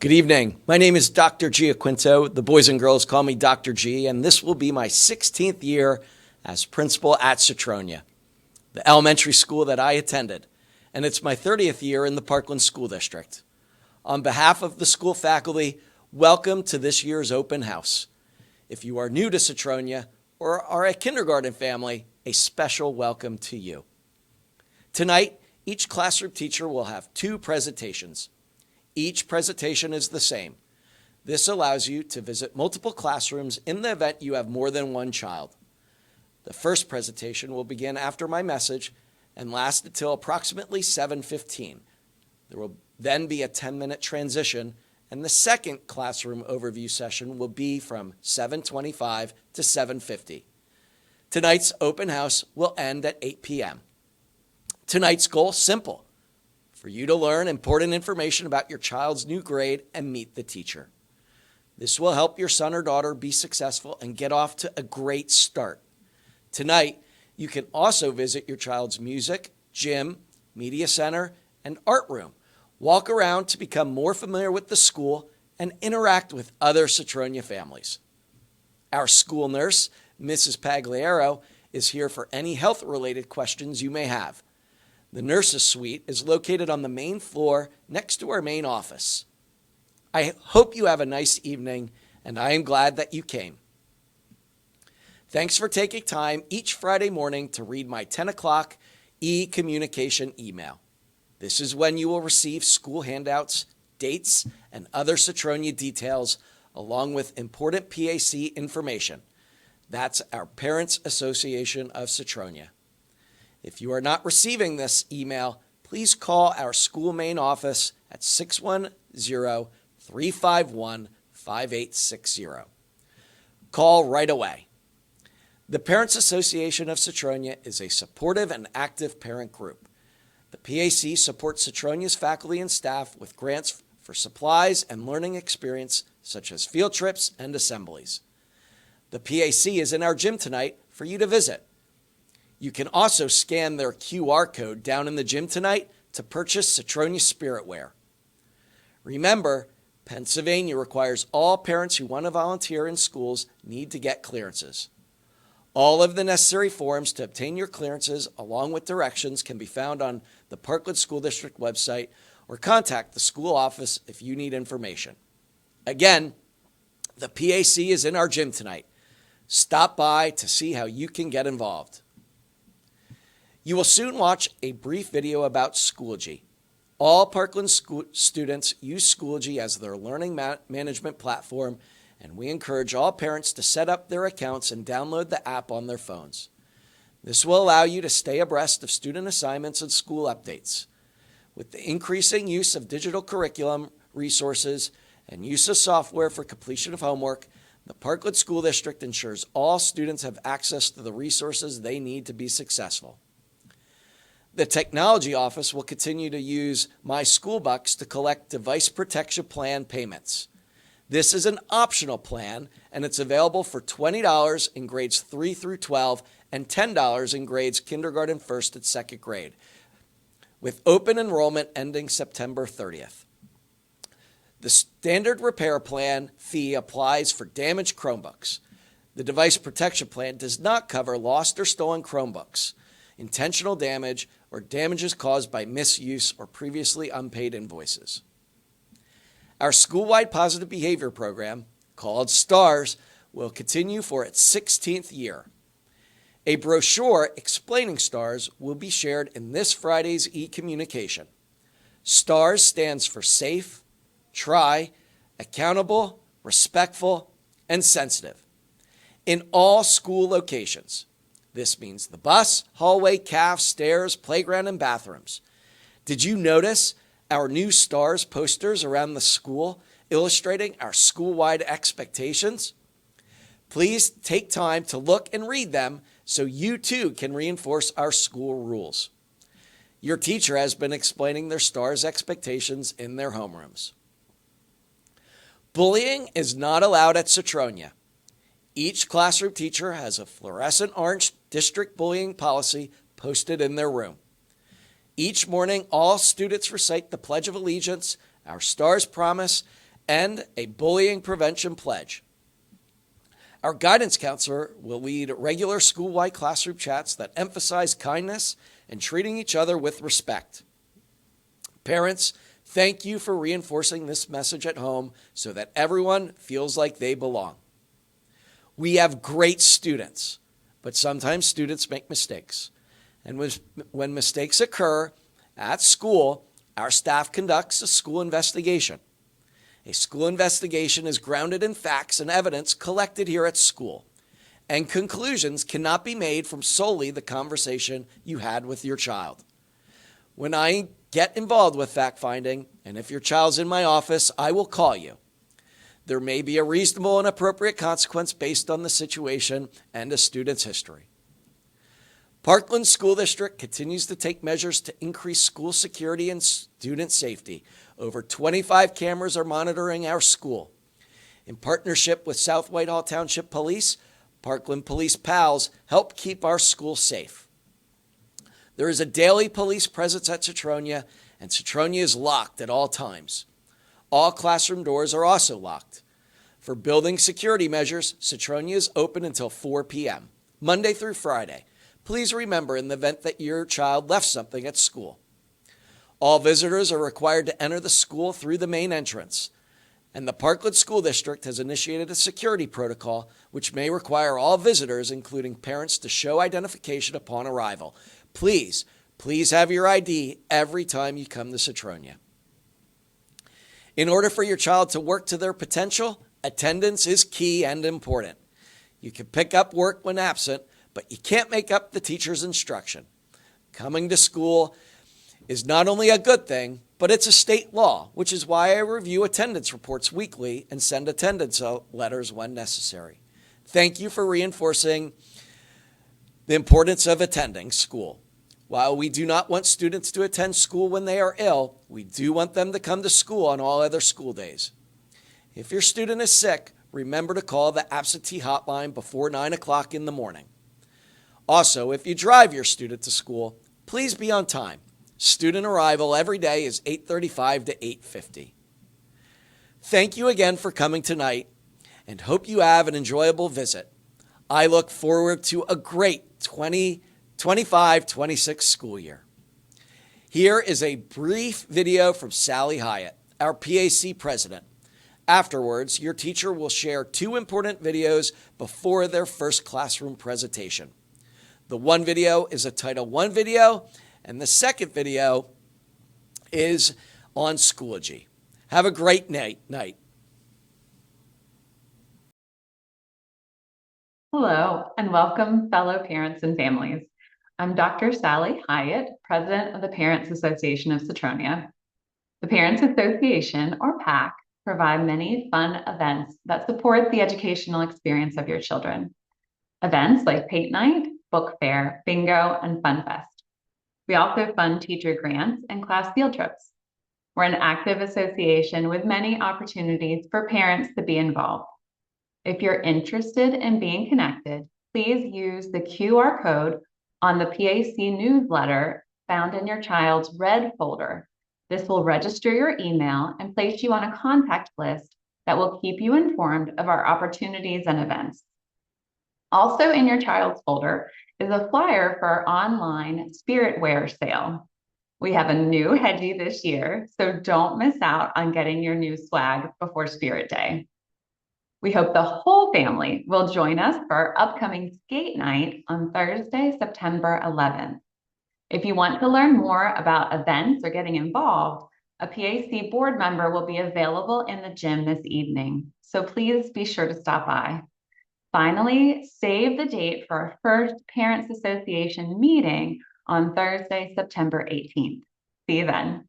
Good evening. My name is Dr. Giaquinto. The boys and girls call me Dr. G, and this will be my 16th year as principal at Cetronia, the elementary school that I attended, and it's my 30th year in the Parkland School District. On behalf of the school faculty, welcome to this year's open house. If you are new to Cetronia or are a kindergarten family, a special welcome to you. Tonight, each classroom teacher will have 2 presentations. Each presentation is the same. This allows you to visit multiple classrooms in the event you have more than one child. The first presentation will begin after my message and last until approximately 7:15. There will then be a 10-minute transition, and the second classroom overview session will be from 7:25 to 7:50. Tonight's open house will end at 8 p.m. Tonight's goal, simple: for you to learn important information about your child's new grade and meet the teacher. This will help your son or daughter be successful and get off to a great start. Tonight, you can also visit your child's music, gym, media center, and art room. Walk around to become more familiar with the school and interact with other Cetronia families. Our school nurse, Mrs. Pagliaro, is here for any health-related questions you may have. The nurses' suite is located on the main floor next to our main office. I hope you have a nice evening, and I am glad that you came. Thanks for taking time each Friday morning to read my 10 o'clock e-communication email. This is when you will receive school handouts, dates, and other Cetronia details, along with important PAC information. That's our Parents Association of Cetronia. If you are not receiving this email, please call our school main office at 610-351-5860. Call right away. The Parents Association of Cetronia is a supportive and active parent group. The PAC supports Cetronia's faculty and staff with grants for supplies and learning experience such as field trips and assemblies. The PAC is in our gym tonight for you to visit. You can also scan their QR code down in the gym tonight to purchase Cetronia Spiritwear. Remember, Pennsylvania requires all parents who want to volunteer in schools need to get clearances. All of the necessary forms to obtain your clearances, along with directions, can be found on the Parkland School District website, or contact the school office if you need information. Again, the PAC is in our gym tonight. Stop by to see how you can get involved. You will soon watch a brief video about Schoology. All Parkland students use Schoology as their learning management platform, and we encourage all parents to set up their accounts and download the app on their phones. This will allow you to stay abreast of student assignments and school updates. With the increasing use of digital curriculum resources and use of software for completion of homework, the Parkland School District ensures all students have access to the resources they need to be successful. The Technology Office will continue to use My School Bucks to collect device protection plan payments. This is an optional plan, and it's available for $20 in grades 3 through 12 and $10 in grades kindergarten 1st and 2nd grade, with open enrollment ending September 30th. The standard repair plan fee applies for damaged Chromebooks. The device protection plan does not cover lost or stolen Chromebooks, intentional damage, or damages caused by misuse or previously unpaid invoices. Our school-wide positive behavior program, called STARS, will continue for its 16th year. A brochure explaining STARS will be shared in this Friday's e-communication. STARS stands for safe, try, accountable, respectful, and sensitive in all school locations. This means the bus, hallway, caf, stairs, playground, and bathrooms. Did you notice our new STARS posters around the school illustrating our school-wide expectations? Please take time to look and read them so you too can reinforce our school rules. Your teacher has been explaining their STARS expectations in their homerooms. Bullying is not allowed at Cetronia. Each classroom teacher has a fluorescent orange district bullying policy posted in their room. Each morning, all students recite the Pledge of Allegiance, our STARS promise, and a bullying prevention pledge. Our guidance counselor will lead regular school-wide classroom chats that emphasize kindness and treating each other with respect. Parents, thank you for reinforcing this message at home so that everyone feels like they belong. We have great students, but sometimes students make mistakes. And when mistakes occur at school, our staff conducts a school investigation. A school investigation is grounded in facts and evidence collected here at school, and conclusions cannot be made from solely the conversation you had with your child. When I get involved with fact-finding, and if your child's in my office, I will call you. There may be a reasonable and appropriate consequence based on the situation and a student's history. Parkland School District continues to take measures to increase school security and student safety. Over 25 cameras are monitoring our school. In partnership with South Whitehall Township Police, Parkland Police Pals help keep our school safe. There is a daily police presence at Cetronia, and Cetronia is locked at all times. All classroom doors are also locked. For building security measures, Cetronia is open until 4 p.m., Monday through Friday. Please remember in the event that your child left something at school. All visitors are required to enter the school through the main entrance, and the Parkland School District has initiated a security protocol which may require all visitors, including parents, to show identification upon arrival. Please have your ID every time you come to Cetronia. In order for your child to work to their potential, attendance is key and important. You can pick up work when absent, but you can't make up the teacher's instruction. Coming to school is not only a good thing, but it's a state law, which is why I review attendance reports weekly and send attendance letters when necessary. Thank you for reinforcing the importance of attending school. While we do not want students to attend school when they are ill, we do want them to come to school on all other school days. If your student is sick, remember to call the absentee hotline before 9 o'clock in the morning. Also, if you drive your student to school, please be on time. Student arrival every day is 8:35 to 8:50. Thank you again for coming tonight, and hope you have an enjoyable visit. I look forward to a great 2025-26 school year. Here is a brief video from Sally Hyatt, our PAC president. Afterwards, your teacher will share 2 important videos before their first classroom presentation. The one video is a Title I video, and the second video is on Schoology. Have a great night. Hello, and welcome, fellow parents and families. I'm Dr. Sally Hyatt, President of the Parents Association of Cetronia. The Parents Association, or PAC, provide many fun events that support the educational experience of your children. Events like Paint Night, Book Fair, Bingo, and Fun Fest. We also fund teacher grants and class field trips. We're an active association with many opportunities for parents to be involved. If you're interested in being connected, please use the QR code on the PAC newsletter found in your child's red folder. This will register your email and place you on a contact list that will keep you informed of our opportunities and events. Also in your child's folder is a flyer for our online Spirit Wear sale. We have a new hedgie this year, so don't miss out on getting your new swag before Spirit Day. We hope the whole family will join us for our upcoming skate night on Thursday, September 11th. If you want to learn more about events or getting involved, a PAC board member will be available in the gym this evening, so please be sure to stop by. Finally, save the date for our first Parents Association meeting on Thursday, September 18th. See you then.